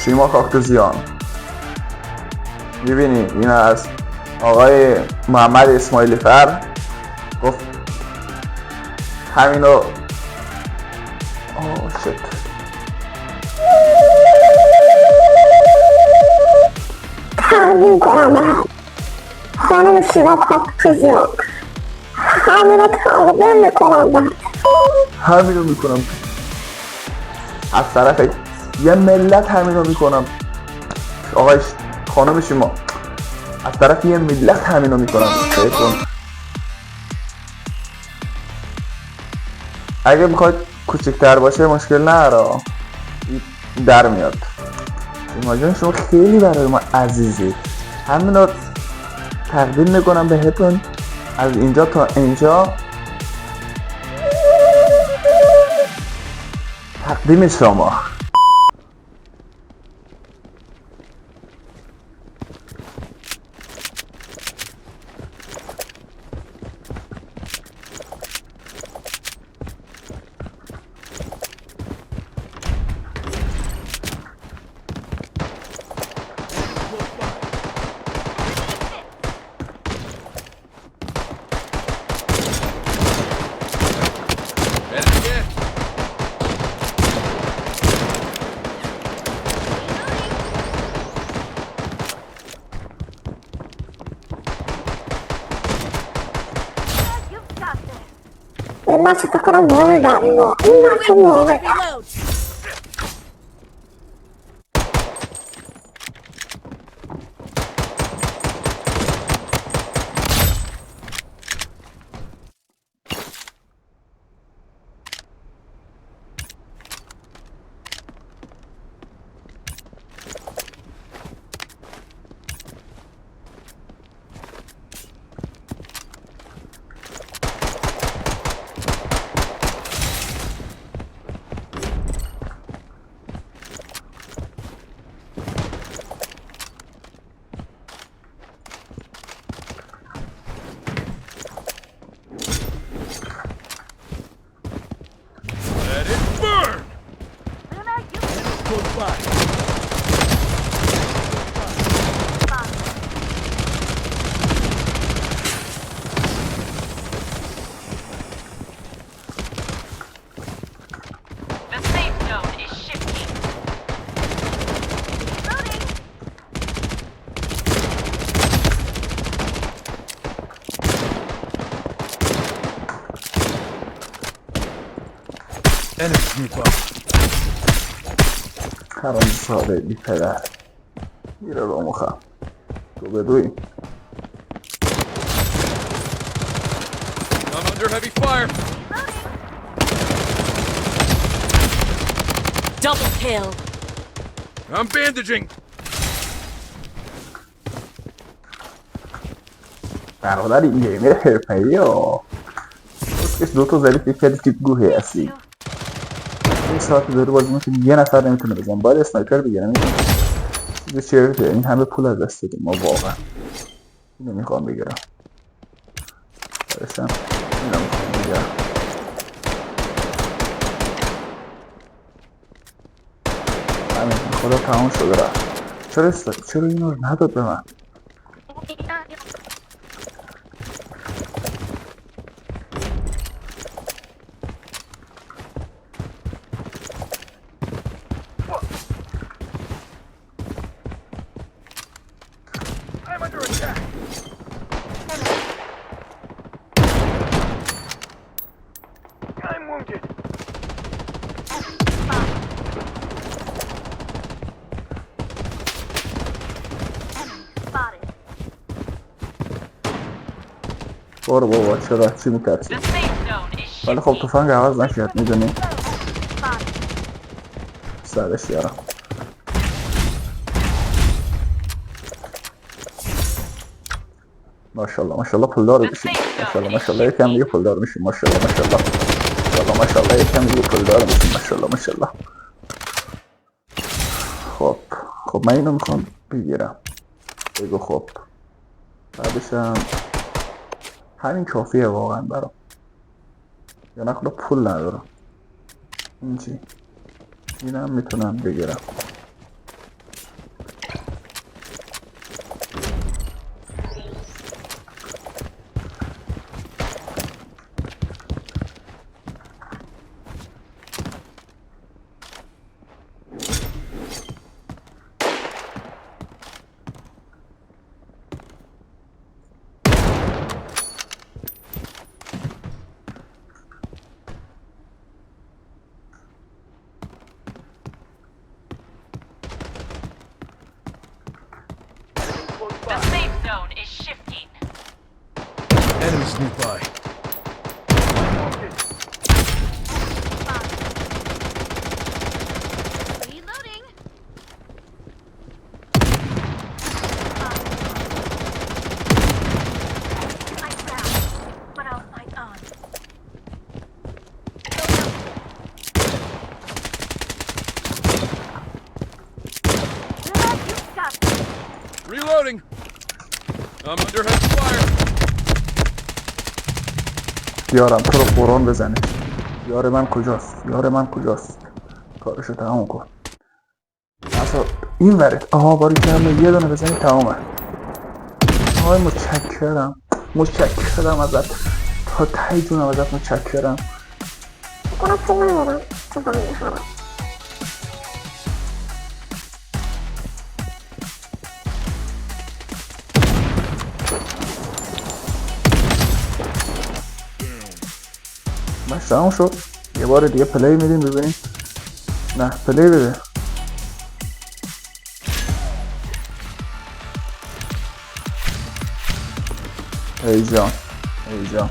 شیما کاکتوزیان. میبینی این از آقای محمد اسماعیلی فر گفت همینو شت تقدیم کنم به خانم شیما کاکتوزیان. همینو تقدیم میکنم به همینو میکنم از طرف یه ملت. همینو میکنم آقای خانم شیما از طرف یه ملت همینو میکنم. اگه میخواید کوچکتر باشه مشکل نداره، در میاد. شیما جان شما خیلی برای ما عزیزی. همینو تقدیم میکنم بهتون از اینجا تا اینجا. تقدیم شما. این بچه فکر کنم مرده. این بچه مرده. حرام ساده بی پدر میره رو مخم تو بدوی. I'm under heavy fire. Double kill. I'm bandaging. برادر این گیمر حرفه‌ای ها. کس دوتا زدی فکر کردی تیپ گوهی هستی. این ساعت داره بازی میکنی یه نفر نمیتونه بزن. باید اسنایپر بگیرم. چیز چرته این همه پول از دست دادیم ما واقعا. اینو میخوام بگیرم. برشم اینو میخوام بگیرم. همین خدا تمام شده رفت. چرا اینو نداد به من؟ I'm under attack. I'm wounded. برو بابا چرا چی میترسی؟ ولی خب تفنگ عوض نشد میدونی؟ سرش یارم. ماشاءالله ماشاءالله پولدار بشیم. ماشاءالله ماشاءالله یکم دیگه پولدار میشیم. ماشاءالله ماشاءالله ماشاءالله ماشاءالله یکم دیگه پولدار میشیم. ماشاءالله ماشاءالله. خب من اینو میخوام بگیرم. بگو خب بعدشم همین کافیه واقعا برام. یا نکنه پول ندارم. این چی؟ اینم میتونم بگیرم. The safe zone is shifting. Enemies nearby. Reloading. Lights down, but I'll fight on. You stop. Reloading. I'm under heavy fire. یارم تو رو قرآن بزنه. یار من کجاست؟ یار من کجاست؟ کارشو تمام کن. اصلا این وره. آها باری کردم یه دونه بزنی تمامه. آهای متشکرم. متشکرم ازت. تا ته جونم ازت متشکرم. دست ندارم تو بند خرم. بس تمام شد. یه بار دیگه پلی میدیم ببینیم. نه پلی بده. ای جان ای جان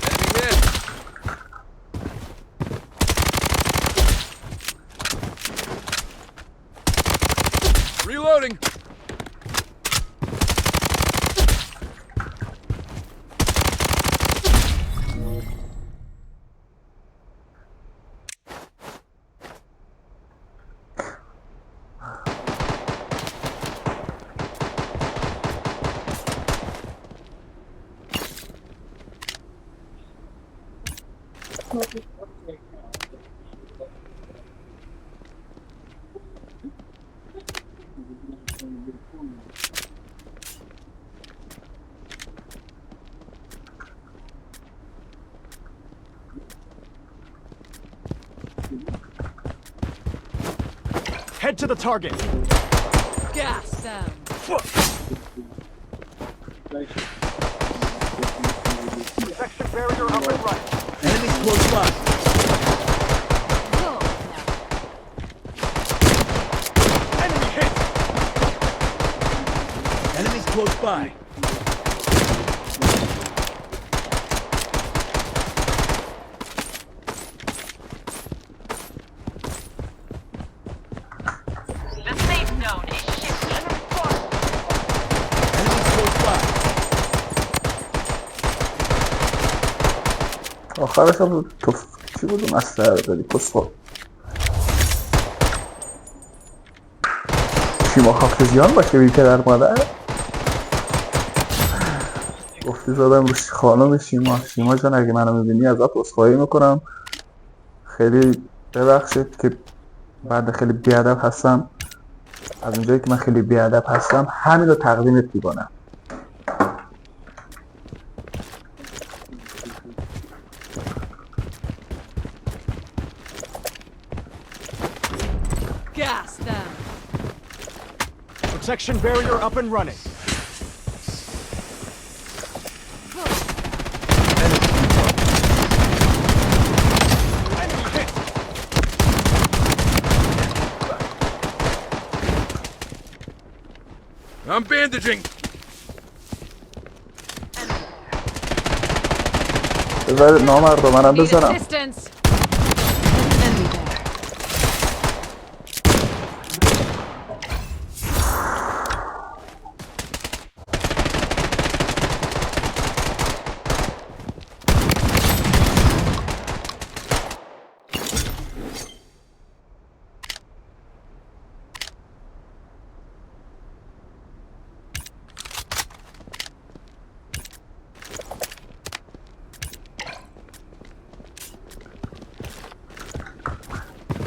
Enemy hit. Reloading. Head to the target. Gas them. Section barrier up and running. Enemies close by. Go. Enemy hit. Enemies close by. The safe zone is shifting. Enemies close by. آخرش هم تو چی بود اون اسلحه رو دادی پسخور شیما خاکتزیان باشه بی پدر مادر گفتی زدم روش خانم شیما جان اگه منو میبینی ازت عذرخواهی میکنم خیلی ببخشید که بعد خیلی بیادب هستم از اونجایی که من خیلی بیادب هستم همین رو تقدیمت میکنم Gas them. Protection barrier up and running. Enemy hit. I'm bandaging. بذارید نامرد رو منم Need بزنم assistance. Enemy there.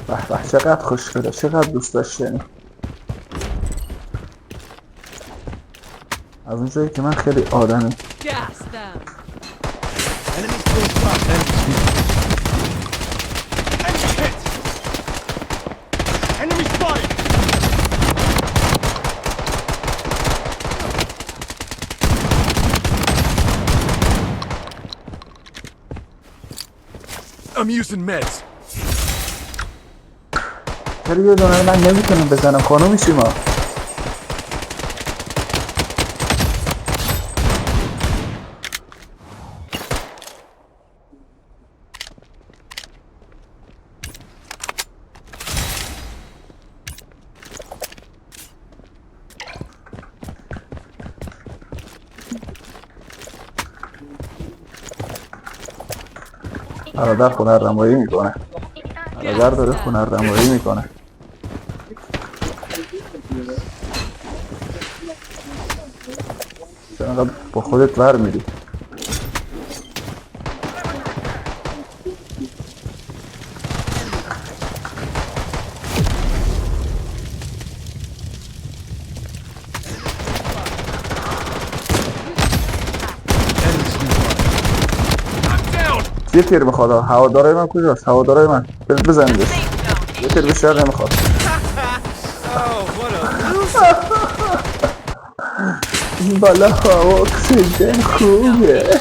به به چقدر خوشگله چقدر دوست داشتنی از اونجایی که من خیلی آدمی Gas them. Enemies close by. Enemy hit. Enemy spotted. I'm using meds. چرا یه دونه من نمیتونم بزنم خانومی شما؟ برادر هنرنمایی میکنه. برادر داره هنرنمایی میکنه. چرا انقدر با خودت ور میری؟ I'm down. یه تیر میخواد. هوادارای من کجاست؟ هوادارای من برید بزنیدش. یه تیر بیشتر نمیخواد. این بالا هوا اکسیژن خوبه.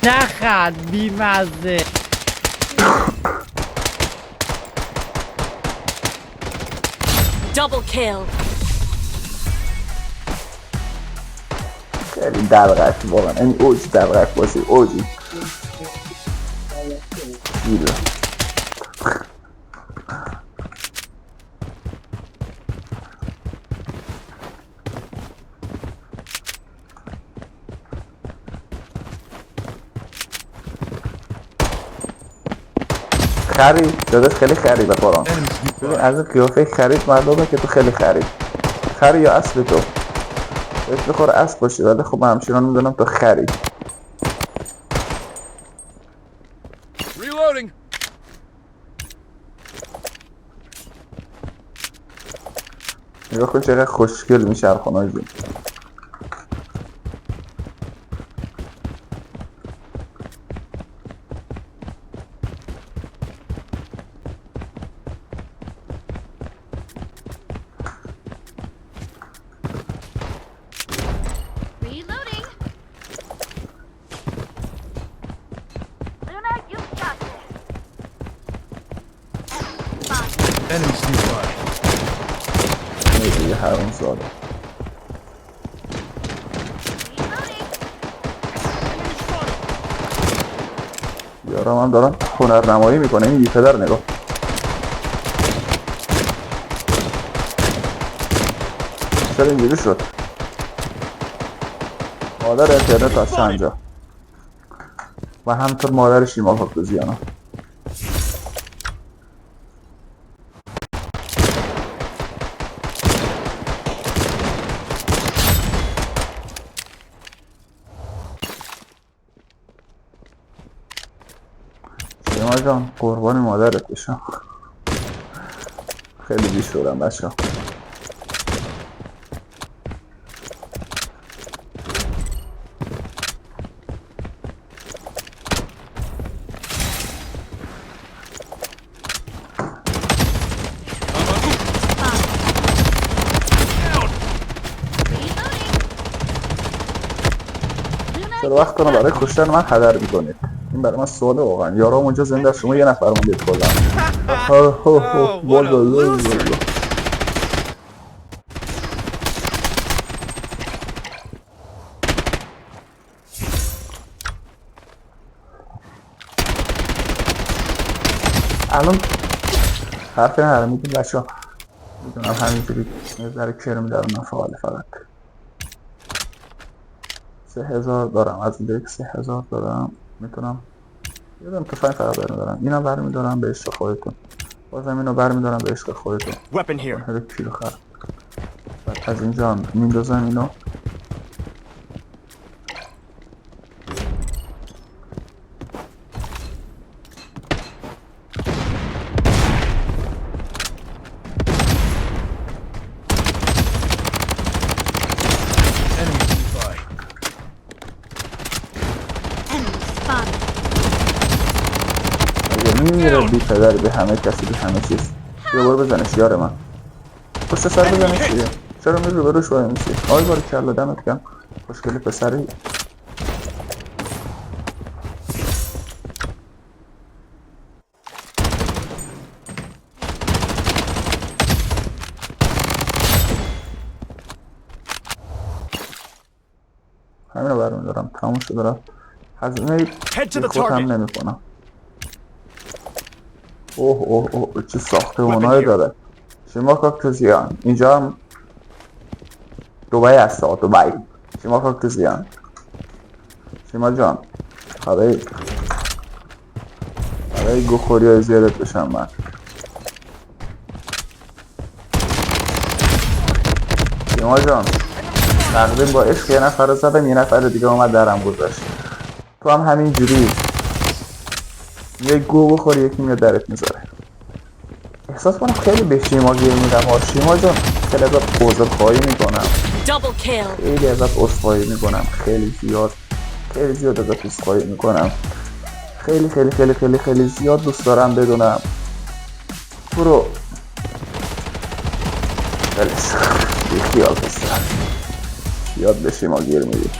نخند بیمزه. Double kill. خیلی دلغک واقعا. این اوج دلغک باشی. اوجی گیره. خرید داداش خیلی خرید به قرآن. ببین از این قیافه خرید معلومه که تو خیلی خرید. خرید یا اصل تو بهش بخوره اصل باشی، ولی خب من همچنان میدونم تو خرید. Reloading. نگاه کن چقدر خوشگل میشه خونه جون. Reloading. Luna, you got this. Enemies nearby. دیگه حروم زاده. Reloading. یارم هم دارن هنرنمایی میکنه. این پدر نگاه. چرا اینجوری شد؟ مادر اینترنت از چند جا و همطور مادر شیما فاکتوزیانا. شیما جان قربان مادرت بشم. خیلی بیشورم بچه ها. چرا وقت کنه برای کشتن من هدر میکنید؟ این برای من سواله واقعا. یارم اونجا زنده از شما یه نفر موندید کلا. الان حرفی ندارم. میدونم بچه ها میدونم همینجوری یه ذره کرم در من فعاله. فقط 3000 دارم. از این دیگه 3000 دارم. میتونم یه دارم تفنگ فقط برمیدارم. اینو برمیدارم به عشق خودتون. بازم اینو برمیدارم به عشق خودتون. Weapon here. هر کیلو خر. بعد از اینجا میندازم اینو. میمیره بی پدر به همه کسی به همه چیز. یه بار بزنش یار من. پشت سر بزنش دیگه. چرا میری رو بروش وای میسی؟ آی باری کلا دمت گرم. خوشگلی پسری. همین رو برمیدارم. تموم شد دارم هزینه Head to the خودم target. نمی کنم. اوه چه ساختمانایی داره. شما کاکتوزیان اینجا هم دوبای هست. دوبای شما کاکتوزیان. شما جان برای گوخوری های زیادت بشم من. شما جان تقریبا با عشق یه نفر رو زدم، یه نفر دیگه اومد درم گذاشت. تو هم همین جوری یه گو بخوری یکی میاد درت میذاره. احساس کنم خیلی به شیما گیر میدم. شیما جان خیلی ازت عذرخواهی میکنم. Double kill. خیلی ازت عذرخواهی میکنم. خیلی زیاد ازت عذرخواهی میکنم. خیلی زیاد دوست دارم بدونم. برو بلش بی خیال بستر. یاد به شیما گیر میدی.